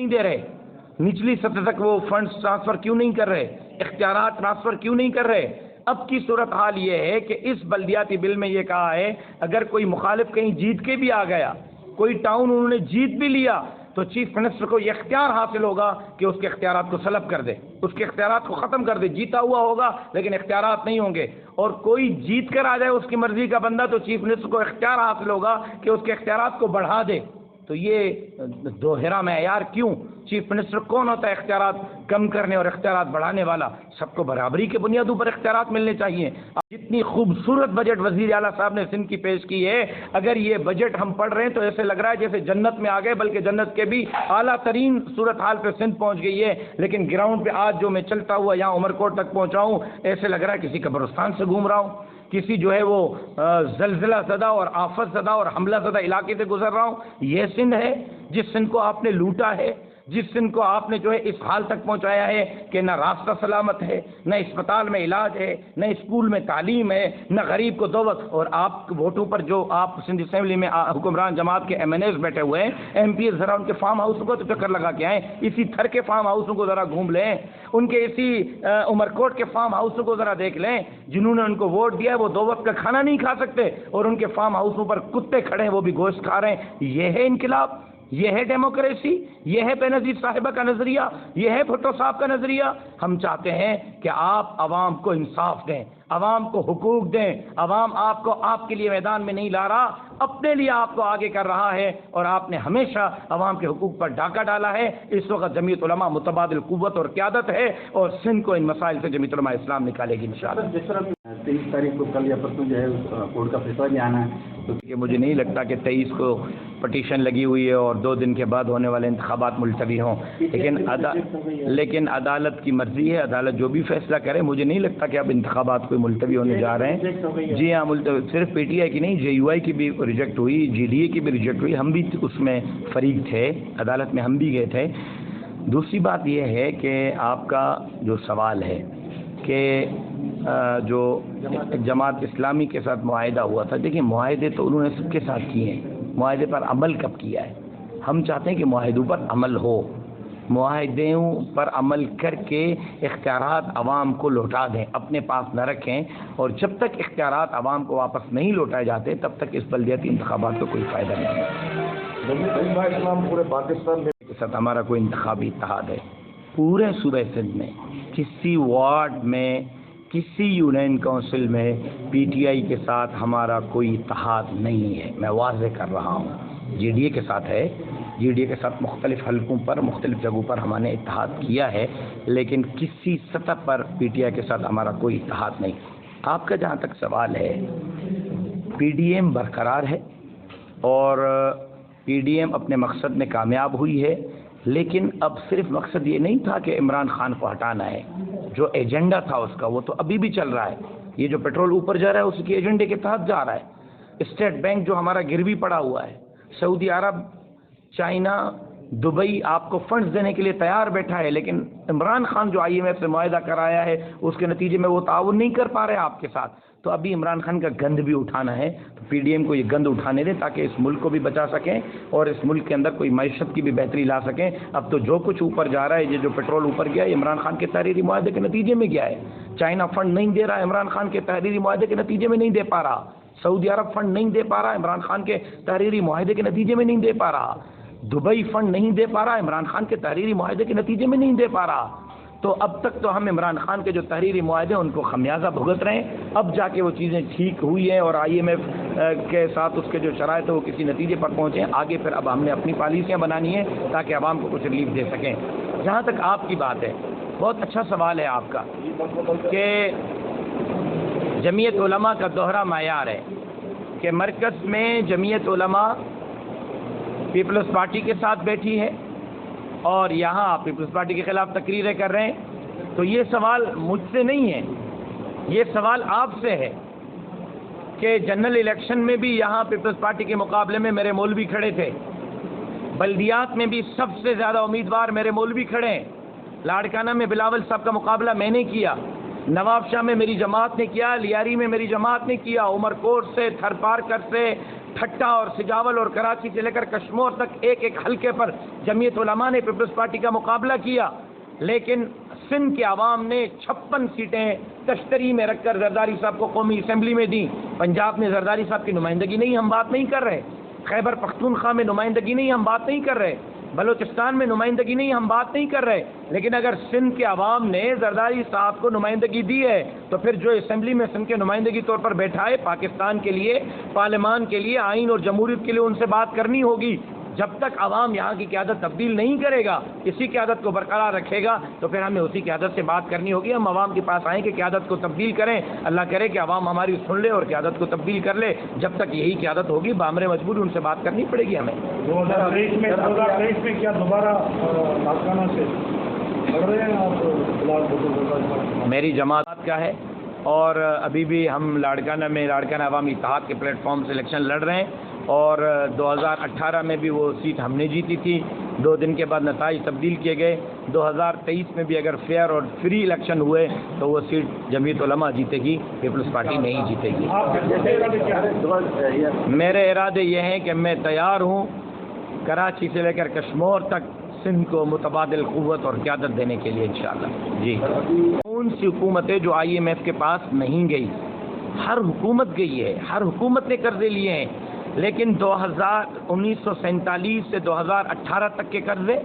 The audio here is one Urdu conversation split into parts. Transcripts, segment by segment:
نہیں دے رہے؟ نچلی سطح تک وہ فنڈز ٹرانسفر کیوں نہیں کر رہے؟ اختیارات ٹرانسفر کیوں نہیں کر رہے؟ اب کی صورتحال یہ ہے کہ اس بلدیاتی بل میں یہ کہا ہے اگر کوئی مخالف کہیں جیت کے بھی آ گیا، کوئی ٹاؤن انہوں نے جیت بھی لیا، تو چیف منسٹر کو یہ اختیار حاصل ہوگا کہ اس کے اختیارات کو سلب کر دے، اس کے اختیارات کو ختم کر دے۔ جیتا ہوا ہوگا لیکن اختیارات نہیں ہوں گے، اور کوئی جیت کر آ جائے اس کی مرضی کا بندہ تو چیف منسٹر کو اختیار حاصل ہوگا کہ اس کے اختیارات کو بڑھا دے۔ تو یہ دوہرا معیار کیوں؟ چیف منسٹر کون ہوتا ہے اختیارات کم کرنے اور اختیارات بڑھانے والا؟ سب کو برابری کے بنیادوں پر اختیارات ملنے چاہیے۔ جتنی خوبصورت بجٹ وزیر اعلیٰ صاحب نے سندھ کی پیش کی ہے، اگر یہ بجٹ ہم پڑھ رہے ہیں تو ایسے لگ رہا ہے جیسے جنت میں آ گئے، بلکہ جنت کے بھی اعلیٰ ترین صورتحال پہ سندھ پہنچ گئی ہے۔ لیکن گراؤنڈ پہ آج جو میں چلتا ہوا یہاں عمر کوٹ تک پہنچا ہوں، ایسے لگ رہا ہے کسی قبرستان سے گھوم رہا ہوں، کسی جو ہے وہ زلزلہ زدہ اور آفت زدہ اور حملہ زدہ علاقے سے گزر رہا ہوں۔ یہ سندھ ہے جس سندھ کو آپ نے لوٹا ہے، جس سندھ کو آپ نے جو ہے اس حال تک پہنچایا ہے کہ نہ راستہ سلامت ہے، نہ اسپتال میں علاج ہے، نہ اسکول میں تعلیم ہے، نہ غریب کو دو وقت۔ اور آپ ووٹوں پر جو آپ سندھ اسمبلی میں حکمران جماعت کے ایم این ایز بیٹھے ہوئے ہیں، ایم پی ذرا ان کے فارم ہاؤسوں کو تو چکر لگا کے آئیں، اسی تھر کے فارم ہاؤسوں کو ذرا گھوم لیں، ان کے اسی عمر کوٹ کے فارم ہاؤسوں کو ذرا دیکھ لیں۔ جنہوں نے ان کو ووٹ دیا ہے وہ دو وقت کا کھانا نہیں کھا سکتے، اور ان کے فارم ہاؤسوں پر کتے کھڑے ہیں، وہ بھی گوشت کھا رہے ہیں۔ یہ ہے انقلاب، یہ ہے ڈیموکریسی، یہ ہے بے نظیر صاحبہ کا نظریہ، یہ ہے بھٹو صاحب کا نظریہ۔ ہم چاہتے ہیں کہ آپ عوام کو انصاف دیں، عوام کو حقوق دیں۔ عوام آپ کو آپ کے لیے میدان میں نہیں لا رہا، اپنے لیے آپ کو آگے کر رہا ہے، اور آپ نے ہمیشہ عوام کے حقوق پر ڈاکہ ڈالا ہے۔ اس وقت جمعیت علماء متبادل قوت اور قیادت ہے، اور سندھ کو ان مسائل سے جمعیت علماء اسلام نکالے گی انشاءاللہ۔ جس طرح 23 تاریخ کو کل یا پرسوں جو ہے کورٹ کا فیصلہ بھی آنا ہے، تو مجھے نہیں لگتا کہ 23 کو پٹیشن لگی ہوئی ہے اور 2 دن کے بعد ہونے والے انتخابات ملتوی ہوں، لیکن عدالت کی مرضی ہے، عدالت جو بھی فیصلہ کرے۔ مجھے نہیں لگتا کہ اب انتخابات کوئی ملتوی ہونے جا رہے ہیں۔ جی ہاں، ملتوی صرف پی ٹی آئی کی نہیں، جے یو آئی کی بھی ریجیکٹ ہوئی، جی ڈی اے کی بھی ریجیکٹ ہوئی، ہم بھی اس میں فریق تھے، عدالت میں ہم بھی گئے تھے۔ دوسری بات یہ ہے کہ آپ کا جو سوال ہے کہ جو جماعت اسلامی کے ساتھ معاہدہ ہوا تھا، دیکھیں معاہدے تو انہوں نے سب کے ساتھ کیے ہیں، معاہدے پر عمل کب کیا ہے؟ ہم چاہتے ہیں کہ معاہدوں پر عمل ہو، معاہدوں پر عمل کر کے اختیارات عوام کو لوٹا دیں، اپنے پاس نہ رکھیں، اور جب تک اختیارات عوام کو واپس نہیں لوٹائے جاتے تب تک اس بلدیاتی انتخابات کا کوئی فائدہ نہیں ہے۔ اسلام پورے پاکستان کے ساتھ ہمارا کوئی انتخابی اتحاد ہے، پورے صوبہ سندھ میں کسی وارڈ میں، کسی یونین کونسل میں پی ٹی آئی کے ساتھ ہمارا کوئی اتحاد نہیں ہے۔ میں واضح کر رہا ہوں، جے ڈی اے کے ساتھ ہے، جے ڈی اے کے ساتھ مختلف حلقوں پر، مختلف جگہوں پر ہم نے اتحاد کیا ہے، لیکن کسی سطح پر پی ٹی آئی کے ساتھ ہمارا کوئی اتحاد نہیں۔ آپ کا جہاں تک سوال ہے، پی ڈی ایم برقرار ہے اور پی ڈی ایم اپنے مقصد میں کامیاب ہوئی ہے، لیکن اب صرف مقصد یہ نہیں تھا کہ عمران خان کو ہٹانا ہے، جو ایجنڈا تھا اس کا وہ تو ابھی بھی چل رہا ہے۔ یہ جو پیٹرول اوپر جا رہا ہے اس کے ایجنڈے کے تحت جا رہا ہے۔ اسٹیٹ بینک جو ہمارا گروی پڑا ہوا ہے، سعودی عرب، چائنا، دبئی آپ کو فنڈز دینے کے لیے تیار بیٹھا ہے، لیکن عمران خان جو آئی ایم ایف سے معاہدہ کرایا ہے اس کے نتیجے میں وہ تعاون نہیں کر پا رہے آپ کے ساتھ۔ تو ابھی عمران خان کا گند بھی اٹھانا ہے، تو پی ڈی ایم کو یہ گند اٹھانے دیں تاکہ اس ملک کو بھی بچا سکیں اور اس ملک کے اندر کوئی معیشت کی بھی بہتری لا سکیں۔ اب تو جو کچھ اوپر جا رہا ہے، یہ جو پیٹرول اوپر گیا ہے عمران خان کے تحریری معاہدے کے نتیجے میں گیا ہے۔ چائنا فنڈ نہیں دے رہا ہے، عمران خان کے تحریری معاہدے کے نتیجے میں نہیں دے پا رہا۔ سعودی عرب فنڈ نہیں دے پا رہا، عمران خان کے تحریری معاہدے کے نتیجے میں نہیں دے پا رہا۔ دبئی فنڈ نہیں دے پا رہا، عمران خان کے تحریری معاہدے کے نتیجے میں نہیں دے پا رہا۔ تو اب تک تو ہم عمران خان کے جو تحریری معاہدے ان کو خمیازہ بھگت رہے ہیں، اب جا کے وہ چیزیں ٹھیک ہوئی ہیں اور آئی ایم ایف کے ساتھ اس کے جو شرائط ہے وہ کسی نتیجے پر پہنچے، آگے پھر اب ہم نے اپنی پالیسیاں بنانی ہیں تاکہ عوام کو کچھ ریلیف دے سکیں۔ جہاں تک آپ کی بات ہے، بہت اچھا سوال ہے آپ کا کہ جمعیت علماء کا دوہرا معیار ہے کہ مرکز میں جمعیت علماء پیپلز پارٹی کے ساتھ بیٹھی ہے اور یہاں پیپلز پارٹی کے خلاف تقریریں کر رہے ہیں۔ تو یہ سوال مجھ سے نہیں ہے، یہ سوال آپ سے ہے کہ جنرل الیکشن میں بھی یہاں پیپلز پارٹی کے مقابلے میں میرے مولوی کھڑے تھے، بلدیات میں بھی سب سے زیادہ امیدوار میرے مولوی کھڑے ہیں۔ لاڑکانہ میں بلاول صاحب کا مقابلہ میں نے کیا، نواب شاہ میں میری جماعت نے کیا، لیاری میں میری جماعت نے کیا، عمر کوٹ سے، تھر پارکر سے، ٹھٹا اور سجاول اور کراچی سے لے کر کشمور تک ایک ایک حلقے پر جمعیت علماء نے پیپلز پارٹی کا مقابلہ کیا، لیکن سندھ کے عوام نے 56 سیٹیں تشتری میں رکھ کر زرداری صاحب کو قومی اسمبلی میں دیں۔ پنجاب میں زرداری صاحب کی نمائندگی نہیں، ہم بات نہیں کر رہے۔ خیبر پختونخوا میں نمائندگی نہیں، ہم بات نہیں کر رہے۔ بلوچستان میں نمائندگی نہیں، ہم بات نہیں کر رہے۔ لیکن اگر سندھ کے عوام نے زرداری صاحب کو نمائندگی دی ہے تو پھر جو اسمبلی میں سندھ کے نمائندگی طور پر بیٹھا ہے، پاکستان کے لیے، پارلیمان کے لیے، آئین اور جمہوریت کے لیے ان سے بات کرنی ہوگی۔ جب تک عوام یہاں کی قیادت تبدیل نہیں کرے گا، اسی قیادت کو برقرار رکھے گا، تو پھر ہمیں اسی قیادت سے بات کرنی ہوگی۔ ہم عوام کے پاس آئیں کہ قیادت کو تبدیل کریں، اللہ کرے کہ عوام ہماری سن لے اور قیادت کو تبدیل کر لے۔ جب تک یہی قیادت ہوگی بامر مجبوری ان سے بات کرنی پڑے گی ہمیں۔ 2023 میں کیا دوبارہ لاڑکانہ سے لڑ رہے ہیں آپ؟ میری جماعت کا ہے اور ابھی بھی ہم لاڑکانہ عوامی اتحاد کے پلیٹ فارم سے الیکشن لڑ رہے ہیں، اور 2018 میں بھی وہ سیٹ ہم نے جیتی تھی، 2 دن کے بعد نتائج تبدیل کیے گئے۔ 2023 میں بھی اگر فیئر اور فری الیکشن ہوئے تو وہ سیٹ جمعیت علماء جیتے گی، پیپلز پارٹی نہیں جیتے گی۔ میرے ارادے یہ ہیں کہ میں تیار ہوں کراچی سے لے کر کشمور تک سندھ کو متبادل قوت اور قیادت دینے کے لیے انشاءاللہ۔ جی، کون سی حکومتیں جو IMF کے پاس نہیں گئی؟ ہر حکومت گئی ہے، ہر حکومت نے قرضے لیے ہیں، لیکن 1947 سے 2018 تک کے قرضے،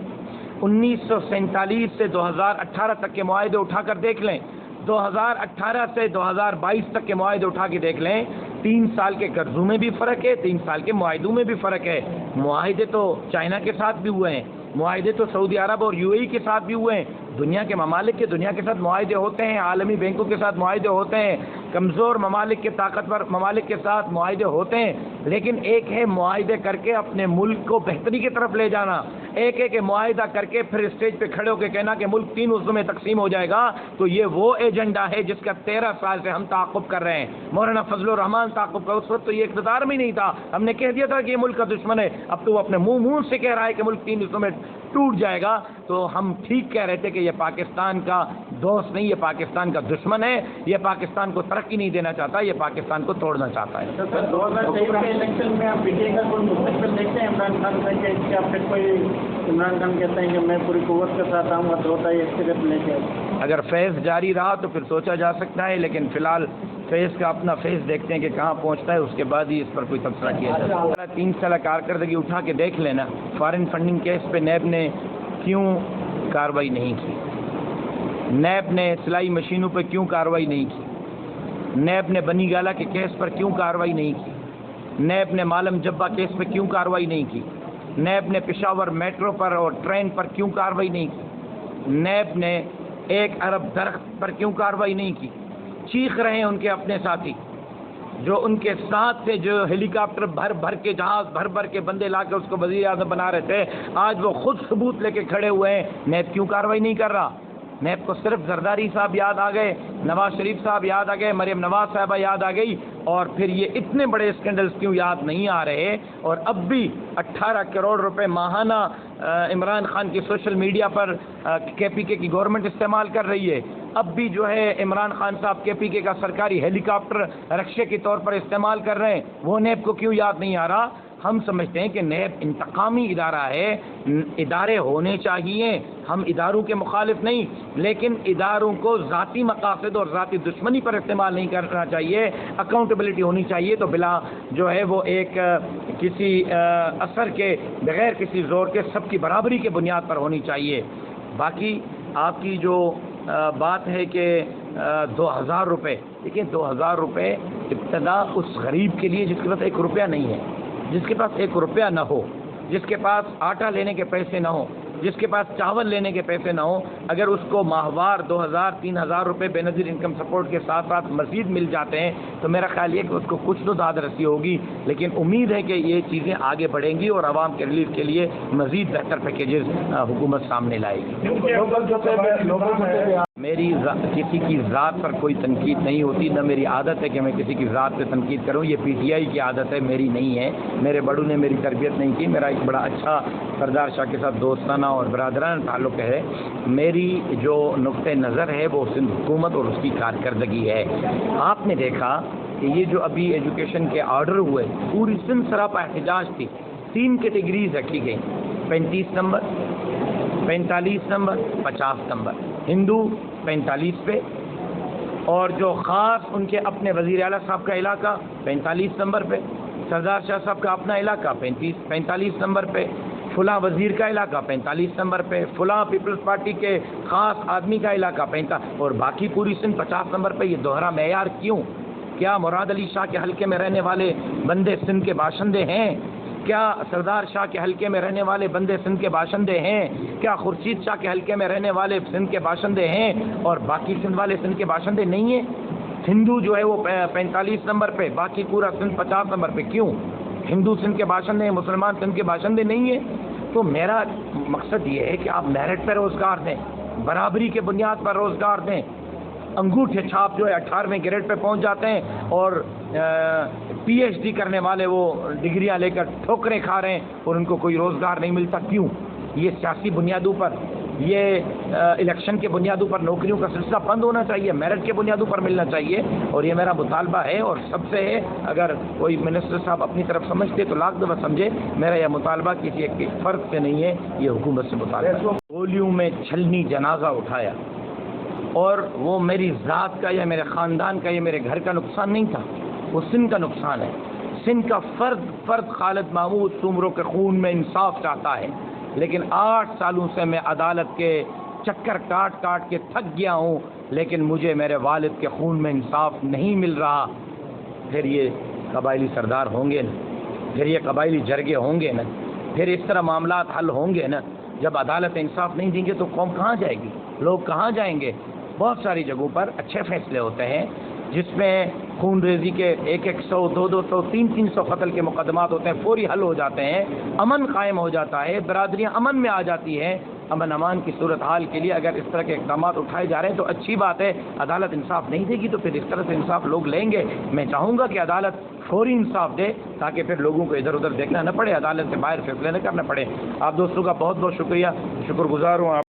1947 سے 2018 تک کے معاہدے اٹھا کر دیکھ لیں، 2018 سے 2022 تک کے معاہدے اٹھا کے دیکھ لیں، 3 سال کے قرضوں میں بھی فرق ہے، 3 سال کے معاہدوں میں بھی فرق ہے۔ معاہدے تو چائنا کے ساتھ بھی ہوئے ہیں، معاہدے تو سعودی عرب اور UAE کے ساتھ بھی ہوئے ہیں، دنیا کے ممالک کے دنیا کے ساتھ معاہدے ہوتے ہیں، عالمی بینکوں کے ساتھ معاہدے ہوتے ہیں، کمزور ممالک کے طاقتور ممالک کے ساتھ معاہدے ہوتے ہیں، لیکن ایک ہے معاہدے کر کے اپنے ملک کو بہتری کی طرف لے جانا، ایک ہے کہ معاہدہ کر کے پھر اسٹیج پہ کھڑے ہو کے کہنا کہ ملک 3 حصوں میں تقسیم ہو جائے گا۔ تو یہ وہ ایجنڈا ہے جس کا 13 سال سے ہم تعاقب کر رہے ہیں۔ مولانا فضل الرحمان تعاقب کا اس وقت تو یہ اقتدار میں نہیں تھا، ہم نے کہہ دیا تھا کہ یہ ملک کا دشمن ہے، اب تو وہ اپنے منہ سے کہہ رہا ہے کہ ملک 3 حصوں میں ٹوٹ جائے گا۔ تو ہم ٹھیک کہہ رہے تھے کہ یہ پاکستان کا دوست نہیں، یہ پاکستان کا دشمن ہے، یہ پاکستان کو ترقی نہیں دینا چاہتا، یہ پاکستان کو توڑنا چاہتا ہے۔ 2023 کے الیکشن میں آپ PTI کا کوئی مستقبل دیکھتے ہیں عمران خان سے کہ اس کا پھر کوئی عمران خان کہتے ہیں کہ میں پوری قوت کے ساتھ آؤں گا تو ہوتا ہے اسٹیپ لے کے؟ اگر فیض جاری رہا تو پھر سوچا جا سکتا ہے، لیکن فی الحال فیض کا اپنا فیض دیکھتے ہیں کہ کہاں پہنچتا ہے، اس کے بعد ہی اس پر کوئی تبصرہ کیا جائے۔ 3 سالہ کارکردگی اٹھا کے دیکھ لینا، فارن فنڈنگ کیس پہ نیب نے کیوں کارروائی نہیں کی، نیب نے سلائی مشینوں پہ کیوں کارروائی نہیں کی، نیب نے بنی گالہ کے کیس پر کیوں کارروائی نہیں کی، نیب نے مالم جبہ کیس پہ کیوں کارروائی نہیں کی، نیب نے پشاور میٹرو پر اور ٹرین پر کیوں کارروائی نہیں کی، نیب نے 1 ارب درخت پر کیوں کارروائی نہیں کی۔ چیخ رہے ہیں ان کے اپنے ساتھی جو ان کے ساتھ تھے، جو ہیلی کاپٹر بھر بھر کے جہاز بھر بھر کے بندے لا کے اس کو وزیر اعظم بنا رہے تھے، آج وہ خود ثبوت لے کے کھڑے ہوئے ہیں۔ نیب کیوں کارروائی نہیں کر رہا؟ نیب کو صرف زرداری صاحب یاد آ گئے، نواز شریف صاحب یاد آ گئے، مریم نواز صاحبہ یاد آ گئی، اور پھر یہ اتنے بڑے اسکینڈلز کیوں یاد نہیں آ رہے؟ اور اب بھی 18 کروڑ روپے ماہانہ عمران خان کی سوشل میڈیا پر KPK کی گورنمنٹ استعمال کر رہی ہے، اب بھی جو ہے عمران خان صاحب KPK کا سرکاری ہیلی کاپٹر رکشے کے طور پر استعمال کر رہے ہیں، وہ نیب کو کیوں یاد نہیں آ رہا؟ ہم سمجھتے ہیں کہ نیب انتقامی ادارہ ہے، ادارے ہونے چاہیے، ہم اداروں کے مخالف نہیں، لیکن اداروں کو ذاتی مقاصد اور ذاتی دشمنی پر استعمال نہیں کرنا چاہیے، اکاؤنٹیبلٹی ہونی چاہیے، تو بلا جو ہے وہ ایک کسی اثر کے بغیر کسی زور کے سب کی برابری کے بنیاد پر ہونی چاہیے۔ باقی آپ کی جو بات ہے کہ 2000 روپے، دیکھیں 2000 روپے ابتدا اس غریب کے لیے جس کے پاس 1 روپیہ نہیں ہے، جس کے پاس 1 روپیہ نہ ہو، جس کے پاس آٹا لینے کے پیسے نہ ہوں، جس کے پاس چاول لینے کے پیسے نہ ہوں، اگر اس کو ماہوار 2000-3000 روپے بے نظیر انکم سپورٹ کے ساتھ ساتھ مزید مل جاتے ہیں تو میرا خیال یہ کہ اس کو کچھ تو داد رسی ہوگی، لیکن امید ہے کہ یہ چیزیں آگے بڑھیں گی اور عوام کے ریلیف کے لیے مزید بہتر پیکیجز حکومت سامنے لائے گی۔ میری کسی کی ذات پر کوئی تنقید نہیں ہوتی، نہ میری عادت ہے کہ میں کسی کی ذات پہ تنقید کروں، یہ PTI کی عادت ہے، میری نہیں ہے، میرے بڑوں نے میری تربیت نہیں کی، میرا ایک بڑا اچھا سردار شاہ کے ساتھ دوستانہ اور برادرانہ تعلق ہے، میری جو نقطۂ نظر ہے وہ سندھ حکومت اور اس کی کارکردگی ہے۔ آپ نے دیکھا کہ یہ جو ابھی ایجوکیشن کے آرڈر ہوئے پوری سندھ سراپا احتجاج تھی. 3 کیٹیگریز رکھی گئی، 35 نمبر، 45 نمبر، 50 نمبر. ہندو 45 پہ، اور جو خاص ان کے اپنے وزیر اعلیٰ صاحب کا علاقہ 45 نمبر پہ، سردار شاہ صاحب کا اپنا علاقہ 45 نمبر پہ، فلاں وزیر کا علاقہ 45 نمبر پہ، فلاں پیپلز پارٹی کے خاص آدمی کا علاقہ 45، اور باقی پوری سندھ 50 نمبر پہ. یہ دوہرا معیار کیوں؟ کیا مراد علی شاہ کے حلقے میں رہنے والے بندے سندھ کے باشندے ہیں؟ کیا سردار شاہ کے حلقے میں رہنے والے بندے سندھ کے باشندے ہیں؟ کیا خورشید شاہ کے حلقے میں رہنے والے سندھ کے باشندے ہیں اور باقی سندھ والے سندھ کے باشندے نہیں ہیں؟ ہندو جو ہے وہ 45 نمبر پہ، باقی پورا سندھ 50 نمبر پہ. کیوں؟ ہندو سندھ کے باشندے ہیں، مسلمان سندھ کے باشندے نہیں ہیں. تو میرا مقصد یہ ہے کہ آپ میرٹ پہ روزگار دیں، برابری کے بنیاد پر روزگار دیں. انگوٹھے چھاپ جو ہے 18ویں گریڈ پہ پہنچ جاتے ہیں اور پی ایچ ڈی کرنے والے وہ ڈگریاں لے کر ٹھوکریں کھا رہے ہیں اور ان کو کوئی روزگار نہیں ملتا. کیوں؟ یہ سیاسی بنیادوں پر، یہ الیکشن کے بنیادوں پر نوکریوں کا سلسلہ بند ہونا چاہیے، میرٹ کے بنیادوں پر ملنا چاہیے. اور یہ میرا مطالبہ ہے اور سب سے ہے. اگر کوئی منسٹر صاحب اپنی طرف سمجھتے تو لاکھ دفعہ سمجھے. میرا یہ مطالبہ کسی ایک فرد سے نہیں ہے، یہ حکومت سے مطالبہ. گولیوں میں چھلنی جنازہ اٹھایا، اور وہ میری ذات کا یا میرے خاندان کا یا میرے گھر کا نقصان نہیں تھا، وہ سندھ کا نقصان ہے. سندھ کا فرد خالد محمود سومرو کے خون میں انصاف چاہتا ہے. لیکن 8 سالوں سے میں عدالت کے چکر کاٹ کے تھک گیا ہوں، لیکن مجھے میرے والد کے خون میں انصاف نہیں مل رہا. پھر یہ قبائلی سردار ہوں گے نا، پھر یہ قبائلی جرگے ہوں گے نا، پھر اس طرح معاملات حل ہوں گے نا. جب عدالت انصاف نہیں دیں گے تو قوم کہاں جائے گی؟ لوگ کہاں جائیں گے؟ بہت ساری جگہوں پر اچھے فیصلے ہوتے ہیں جس میں خون ریزی کے 100 200 300 قتل کے مقدمات ہوتے ہیں، فوری حل ہو جاتے ہیں، امن قائم ہو جاتا ہے، برادریاں امن میں آ جاتی ہیں. امن امان کی صورتحال کے لیے اگر اس طرح کے اقدامات اٹھائے جا رہے ہیں تو اچھی بات ہے. عدالت انصاف نہیں دے گی تو پھر اس طرح سے انصاف لوگ لیں گے. میں چاہوں گا کہ عدالت فوری انصاف دے تاکہ پھر لوگوں کو ادھر ادھر دیکھنا نہ پڑے، عدالت سے باہر فیصلے نہ کرنا پڑے. آپ دوستوں کا بہت بہت شکریہ، شکر گزار ہوں آپ